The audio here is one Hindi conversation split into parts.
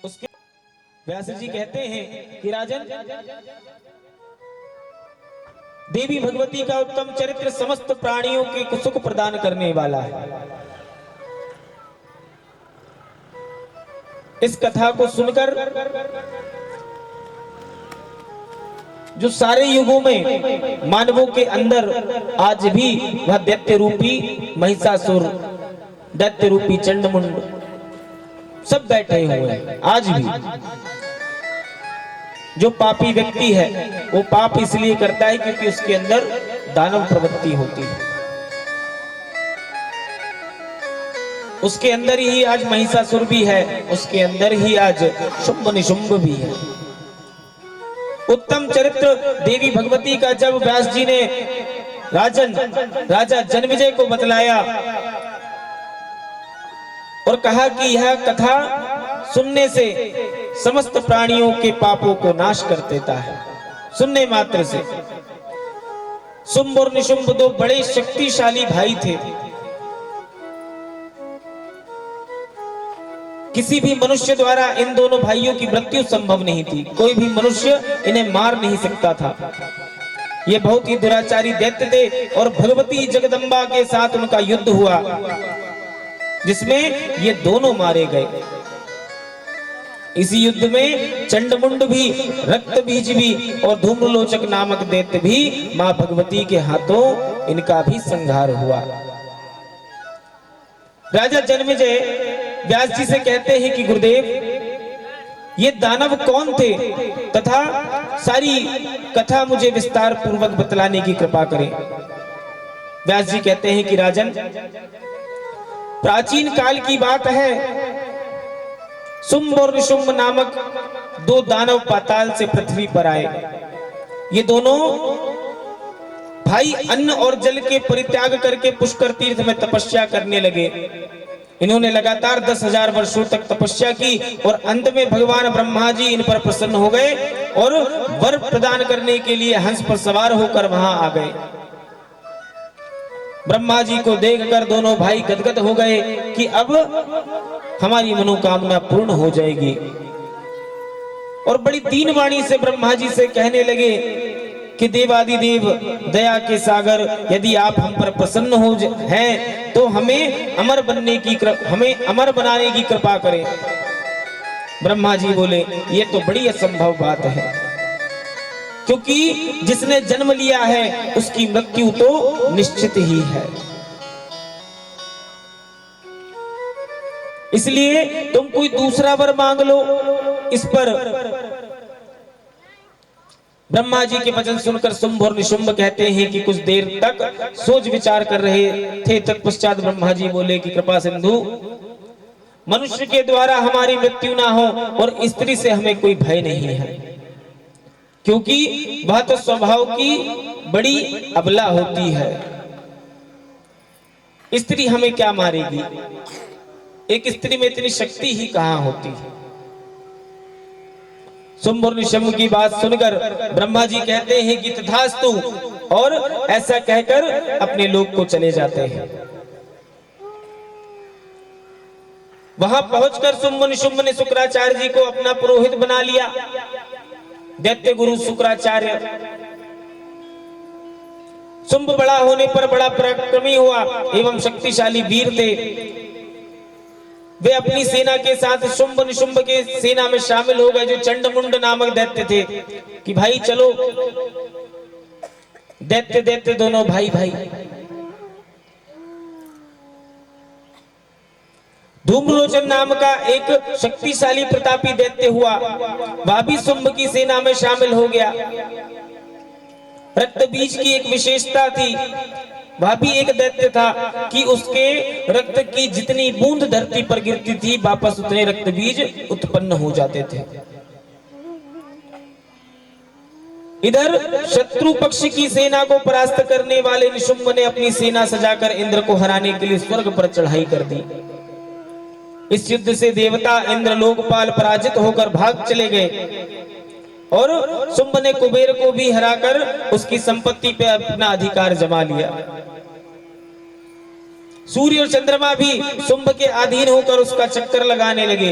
उसके व्यास जी कहते हैं कि राजन, देवी भगवती का उत्तम चरित्र समस्त प्राणियों के सुख प्रदान करने वाला है। इस कथा को सुनकर जो सारे युगों में मानवों के अंदर आज भी वह दैत्य रूपी महिषासुर, दैत्य रूपी चंडमुंड सब बैठे हुए हैं। आज भी जो पापी व्यक्ति है वो पाप इसलिए करता है क्योंकि उसके अंदर दानव प्रवृत्ति होती है। उसके अंदर ही आज महिषासुर भी है, उसके अंदर ही आज शुंभ निशुंभ भी है। उत्तम चरित्र देवी भगवती का जब व्यास जी ने राजा जन्मेजय को बतलाया और कहा कि यह कथा सुनने से समस्त प्राणियों के पापों को नाश कर देता है, सुनने मात्र से। शुंभ और निशुंभ दो बड़े शक्तिशाली भाई थे। किसी भी मनुष्य द्वारा इन दोनों भाइयों की मृत्यु संभव नहीं थी। कोई भी मनुष्य इन्हें मार नहीं सकता था। ये बहुत ही दुराचारी दैत्य थे और भगवती जगदम्बा के साथ उनका युद्ध हुआ जिसमें ये दोनों मारे गए। इसी युद्ध में चंडमुंड भी, रक्तबीज भी और धूम्रलोचक नामक दैत्य भी मां भगवती के हाथों इनका भी संहार हुआ। राजा जन्मेजय व्यास जी से कहते हैं कि गुरुदेव, ये दानव कौन थे तथा सारी कथा मुझे विस्तार पूर्वक बतलाने की कृपा करें। व्यास जी कहते हैं कि राजन, प्राचीन काल की बात है, शुंभ और निशुंभ नामक दो दानव पाताल से पृथ्वी पर आए। ये दोनों भाई अन्न और जल के परित्याग करके पुष्कर तीर्थ में तपस्या करने लगे। इन्होंने लगातार 10,000 वर्षों तक तपस्या की और अंत में भगवान ब्रह्मा जी इन पर प्रसन्न हो गए और वर प्रदान करने के लिए हंस पर सवार होकर वहां आ गए। ब्रह्मा जी को देखकर दोनों भाई गदगद हो गए कि अब हमारी मनोकामना पूर्ण हो जाएगी, और बड़ी दीन वाणी से ब्रह्मा जी से कहने लगे कि देवादिदेव, दया के सागर, यदि आप हम पर प्रसन्न हो हैं तो हमें अमर बनाने की कृपा करें। ब्रह्मा जी बोले, ये तो बड़ी असंभव बात है, क्योंकि जिसने जन्म लिया है उसकी मृत्यु तो निश्चित ही है। इसलिए तुम कोई दूसरा वर मांग लो। इस पर ब्रह्मा जी के वचन सुनकर शुंभ और निशुंभ कहते हैं कि कुछ देर तक सोच विचार कर रहे थे। तत्पश्चात ब्रह्मा जी बोले कि कृपा सिंधु, मनुष्य के द्वारा हमारी मृत्यु ना हो और स्त्री से हमें कोई भय नहीं है, क्योंकि वह तो स्वभाव की बड़ी अबला होती है। स्त्री हमें क्या मारेगी? एक स्त्री में इतनी शक्ति ही कहां होती है। शुंभ और निशुंभ की बात सुनकर ब्रह्मा जी कहते हैं कि तथास्तु, और ऐसा कहकर अपने लोक को चले जाते हैं। वहां पहुंचकर शुंभ निशुंभ ने शुक्राचार्य जी को अपना पुरोहित बना लिया। दैत्य गुरु शुक्राचार्य शुंभ बड़ा होने पर बड़ा पराक्रमी हुआ एवं शक्तिशाली वीर थे। वे अपनी सेना के साथ शुंभ निशुंभ के सेना में शामिल हो गए, जो चंडमुंड नामक दैत्य थे, कि भाई चलो। दैत्य दोनों भाई भाई। धूम्रलोचन नाम का एक शक्तिशाली प्रतापी दैत्य हुआ, वह भी शुंभ की सेना में शामिल हो गया। रक्तबीज की एक विशेषता थी, वह भी एक दैत्य था कि उसके रक्त की जितनी बूंद धरती पर गिरती थी वापस उतने रक्तबीज उत्पन्न हो जाते थे। इधर शत्रु पक्ष की सेना को परास्त करने वाले निशुंभ ने अपनी सेना सजाकर इंद्र को हराने के लिए स्वर्ग पर चढ़ाई कर दी। इस युद्ध से देवता इंद्र लोकपाल पराजित होकर भाग चले गए और शुंभ ने कुबेर को भी हराकर उसकी संपत्ति पर अपना अधिकार जमा लिया। सूर्य और चंद्रमा भी शुंभ के अधीन होकर उसका चक्कर लगाने लगे,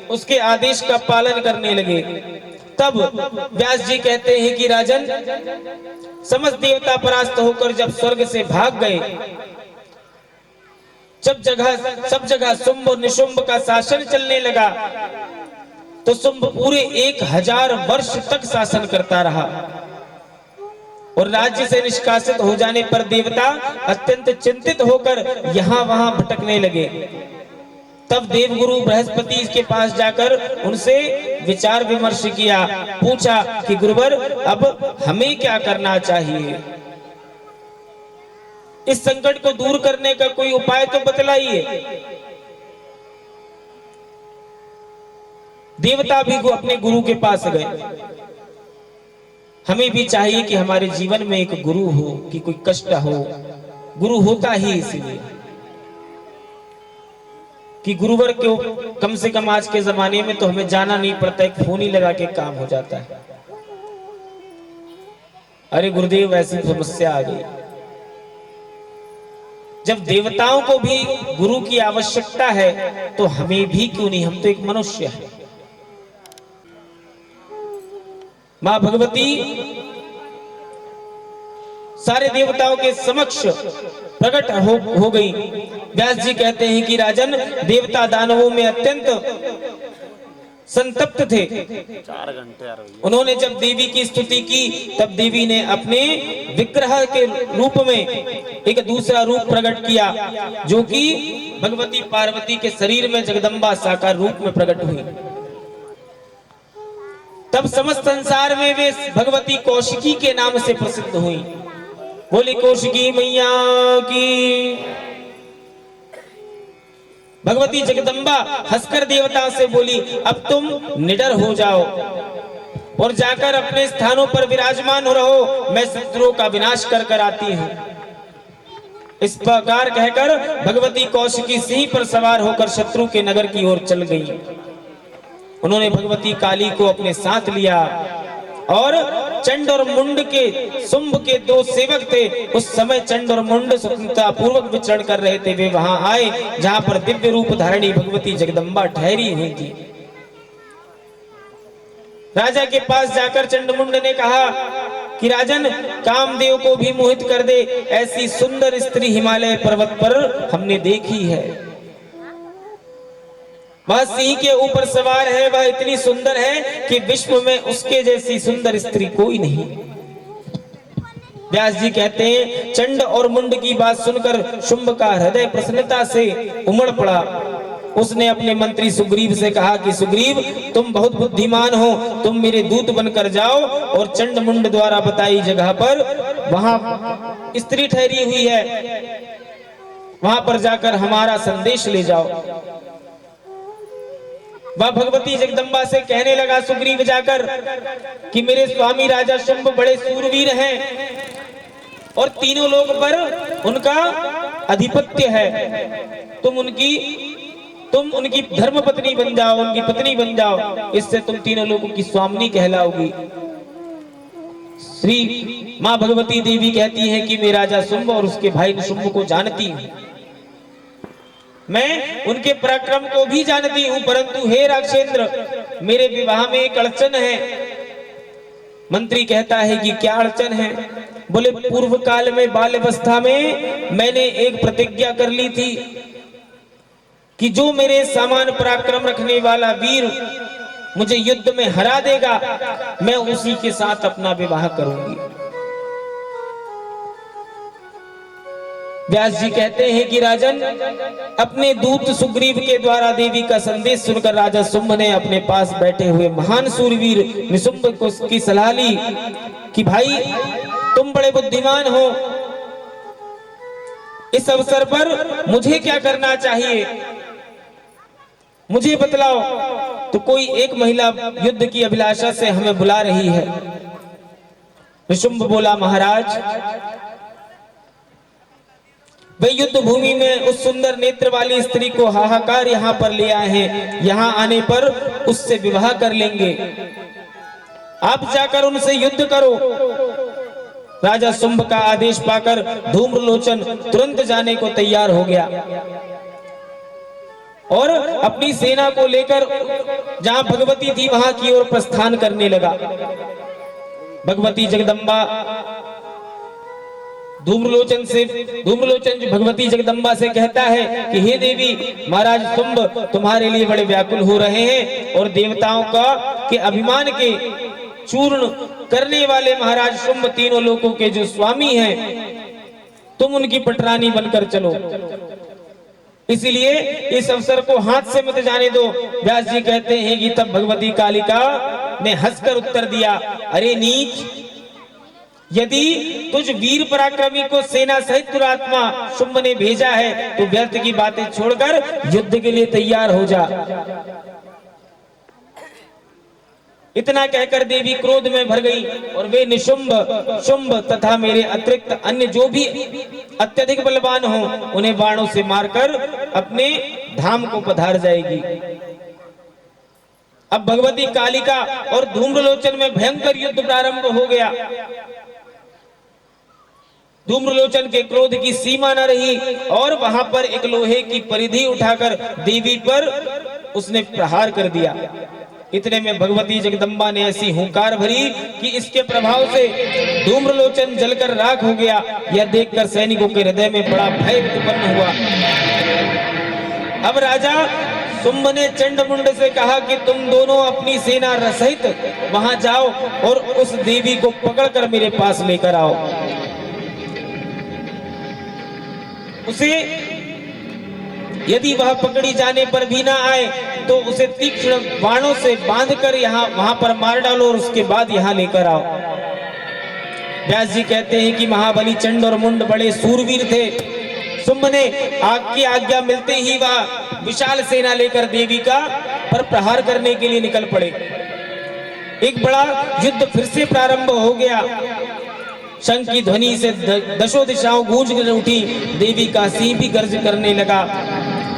उसके आदेश का पालन करने लगे। तब व्यास जी कहते हैं कि राजन, समस्त देवता परास्त होकर जब स्वर्ग से भाग गए, सब जगह शुंभ और निशुंभ का शासन चलने लगा, तो शुंभ पूरे 1000 वर्ष तक शासन करता रहा और राज्य से निष्कासित हो जाने पर देवता अत्यंत चिंतित होकर यहां वहां भटकने लगे। तब देवगुरु बृहस्पति के पास जाकर उनसे विचार विमर्श किया, पूछा कि गुरुवर अब हमें क्या करना चाहिए, इस संकट को दूर करने का कोई उपाय तो बतलाइए। देवता भी अपने गुरु के पास गए। हमें भी चाहिए कि हमारे जीवन में एक गुरु हो, कि कोई कष्ट हो, गुरु होता ही इसलिए कि गुरुवर को कम से कम आज के जमाने में तो हमें जाना नहीं पड़ता, एक फोन ही लगा के काम हो जाता है। अरे गुरुदेव, ऐसी समस्या आ गई। जब देवताओं को भी गुरु की आवश्यकता है तो हमें भी क्यों नहीं, हम तो एक मनुष्य हैं। मां भगवती सारे देवताओं के समक्ष प्रकट हो गई। व्यास जी कहते हैं कि राजन, देवता दानवों में अत्यंत संतप्त थे। 4 घंटे उन्होंने जब देवी की स्तुति की, तब देवी ने अपने विग्रह के रूप में एक दूसरा रूप प्रकट किया, जो कि भगवती पार्वती के शरीर में जगदम्बा साकार रूप में प्रकट हुई। तब समस्त संसार में वे भगवती कौशिकी के नाम से प्रसिद्ध हुई। बोली कौशिकी मैया की। भगवती जगदम्बा हंसकर देवता से बोली, अब तुम निडर हो जाओ और जाकर अपने स्थानों पर विराजमान हो रहो, मैं शत्रुओं का विनाश कर कर आती हूं। इस प्रकार कहकर भगवती कौशिकी सिंह पर सवार होकर शत्रु के नगर की ओर चल गई। उन्होंने भगवती काली को अपने साथ लिया और चंड और मुंड के शुंभ के 2 सेवक थे। उस समय चंड और मुंड स्वतंत्रता पूर्वक विचरण कर रहे थे। वे वहां आए जहां पर दिव्य रूप धारिणी भगवती जगदम्बा ठहरी हुई थी। राजा के पास जाकर चंडमुंड ने कहा कि राजन, कामदेव को भी मोहित कर दे ऐसी सुंदर स्त्री हिमालय पर्वत पर हमने देखी है। वह सिंह के ऊपर सवार है, वह इतनी सुंदर है कि विश्व में उसके जैसी सुंदर स्त्री कोई नहीं। व्यास जी कहते हैं, चंड और मुंड की बात सुनकर शुंभ का हृदय प्रसन्नता से उमड़ पड़ा। उसने अपने मंत्री सुग्रीव से कहा कि सुग्रीव, तुम बहुत बुद्धिमान हो, तुम मेरे दूत बनकर जाओ और चंड मुंड द्वारा बताई जगह पर वहां स्त्री ठहरी हुई है, वहां पर जाकर हमारा संदेश ले जाओ। वह भगवती जगदम्बा से कहने लगा सुग्रीव जाकर कि मेरे स्वामी राजा शुंभ बड़े सूरवीर हैं और तीनों लोग पर उनका अधिपत्य है। तुम उनकी धर्म पत्नी बन जाओ, उनकी पत्नी बन जाओ, इससे तुम तीनों लोगों की स्वामिनी कहलाओगी। श्री मां भगवती देवी कहती है कि मैं राजा शुंभ और उसके भाई निशुंभ को जानती हूं, मैं उनके पराक्रम को भी जानती हूं, परंतु हे राक्षेंद्र, मेरे विवाह में एक अड़चन है। मंत्री कहता है कि क्या अड़चन है? बोले, पूर्व काल में बाल अवस्था में मैंने एक प्रतिज्ञा कर ली थी कि जो मेरे समान पराक्रम रखने वाला वीर मुझे युद्ध में हरा देगा, मैं उसी के साथ अपना विवाह करूंगी। व्यास जी कहते हैं कि राजन, अपने दूत सुग्रीव के द्वारा देवी का संदेश सुनकर राजा शुंभ ने अपने पास बैठे हुए महान सूरवीर निशुंभ को की सलाह ली कि भाई, तुम बड़े बुद्धिमान हो, इस अवसर पर मुझे क्या करना चाहिए, मुझे बतलाओ। तो कोई एक महिला युद्ध की अभिलाषा से हमें बुला रही है। निशुंभ बोला, महाराज, वे युद्ध भूमि में उस सुंदर नेत्र वाली स्त्री को हाहाकार यहाँ पर ले आए हैं, यहाँ आने पर उससे विवाह कर लेंगे। आप जाकर उनसे युद्ध करो। राजा शुंभ का आदेश पाकर धूम्रलोचन तुरंत जाने को तैयार हो गया और अपनी सेना को लेकर जहां भगवती थी वहां की ओर प्रस्थान करने लगा। भगवती जगदम्बा धूम्रलोचन भगवती जगदम्बा से कहता है कि हे देवी, महाराज शुंभ तुम्हारे लिए बड़े व्याकुल हो रहे हैं और देवताओं का के अभिमान के चूर्ण करने वाले महाराज शुंभ तीनों लोकों के जो स्वामी हैं, तुम उनकी पटरानी बनकर चलो, इसलिए इस अवसर को हाथ से मत जाने दो। व्यास जी कहते हैं कि तब भगवती कालिका ने हंसकर उत्तर दिया, अरे नीच, यदि तुझ वीर पराक्रमी को सेना सहित दुरात्मा शुंभ ने भेजा है तो व्यर्थ की बातें छोड़कर युद्ध के लिए तैयार हो जा। इतना कहकर देवी क्रोध में भर गई और वे निशुंभ, शुंभ तथा मेरे अतिरिक्त अन्य जो भी अत्यधिक बलवान हो उन्हें बाणों से मारकर अपने धाम को पधार जाएगी। अब भगवती कालिका और धूम्रलोचन में भयंकर युद्ध प्रारंभ हो गया। धूम्रलोचन के क्रोध की सीमा न रही और वहां पर एक लोहे की परिधि उठाकर देवी पर उसने प्रहार कर दिया। इतने में भगवती जगदम्बा ने ऐसी हुंकार भरी कि इसके प्रभाव से धूम्रलोचन जलकर राख हो गया। यह देखकर सैनिकों के हृदय में बड़ा भय उत्पन्न हुआ। अब राजा शुंभ ने चंडमुंड से कहा कि तुम दोनों अपनी सेना सहित वहां जाओ और उस देवी को पकड़कर मेरे पास लेकर आओ। उसे यदि वह पकड़ी जाने पर भी ना आए तो उसे तीक्ष्ण बाणों से बांधकर वहां पर मार डालो और उसके बाद यहां लेकर आओ। व्यास जी कहते हैं कि महाबली चंड और मुंड बड़े सूरवीर थे। शुंभ ने आग की आज्ञा मिलते ही वह विशाल सेना लेकर देवी का पर प्रहार करने के लिए निकल पड़े। एक बड़ा युद्ध फिर से प्रारंभ हो गया। शंख की ध्वनि से दशों दिशाओं गूंज उठी। देवी का सिंह भी गर्ज करने लगा।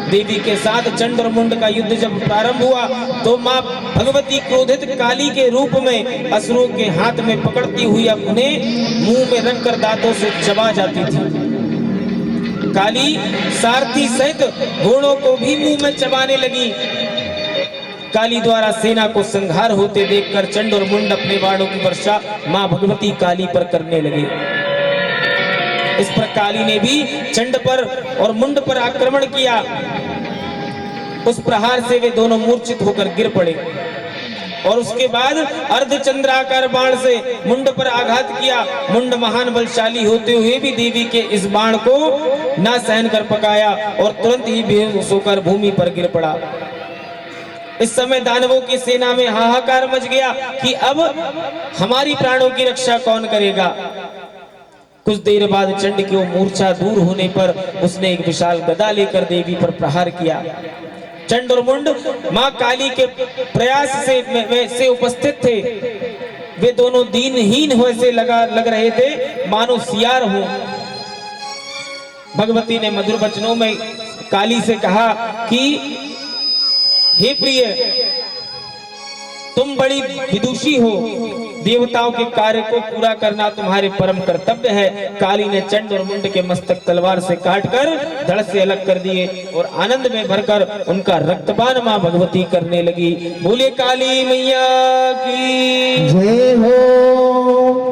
देवी के साथ चंड और मुंड का युद्ध जब प्रारंभ हुआ तो मां भगवती क्रोधित काली के रूप में असुरों के हाथ में पकड़ती हुई उन्हें मुंह में रखकर दांतों से चबा जाती थी। काली सारथी सहित घोड़ों को भी मुंह में चबाने लगी। काली द्वारा सेना को संहार होते देखकर चंड और मुंड अपने बाणों की वर्षा मां भगवती काली पर करने लगे। इस पर काली ने भी चंड पर और मुंड पर आक्रमण किया। उस प्रहार से वे दोनों मूर्छित होकर गिर पड़े और उसके बाद अर्धचंद्राकार बाण से मुंड पर आघात किया। मुंड महान बलशाली होते हुए भी देवी के इस बाण को ना सहन कर पकाया और तुरंत ही बेहोश होकर भूमि पर गिर पड़ा। इस समय दानवों की सेना में हाहाकार मच गया कि अब हमारी प्राणों की रक्षा कौन करेगा। कुछ देर बाद चंड की मूर्छा दूर होने पर उसने एक विशाल गदा लेकर देवी पर प्रहार किया। चंड और मुंड मां काली के प्रयास से उपस्थित थे। वे दोनों दीनहीन वैसे लग रहे थे मानो सियार हो। भगवती ने मधुर वचनों में काली से कहा कि हे प्रिय, तुम बड़ी विदुषी हो। देवताओं के कार्य को पूरा करना तुम्हारे परम कर्तव्य है। काली ने चंड और मुंड के मस्तक तलवार से काटकर धड़ से अलग कर दिए और आनंद में भरकर उनका रक्तपान मां भगवती करने लगी। बोले काली मैया की जय हो।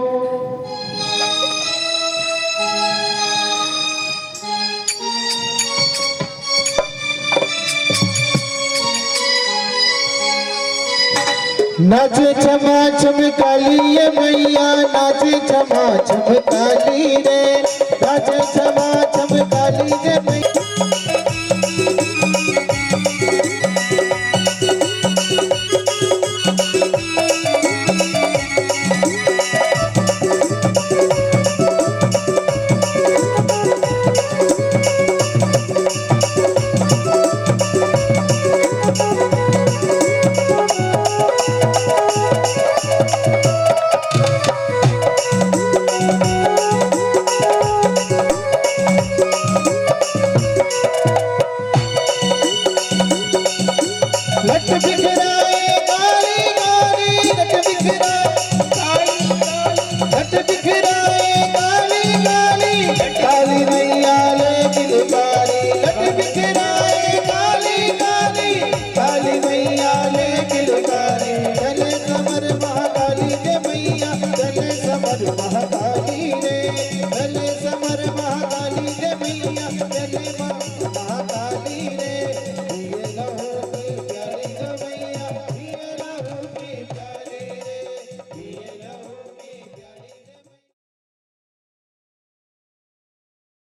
नाचे छमा छम काली ये मैया, नाचे छमा छम काली रे, नाचे छमा छम काली रे मैया। लट बिख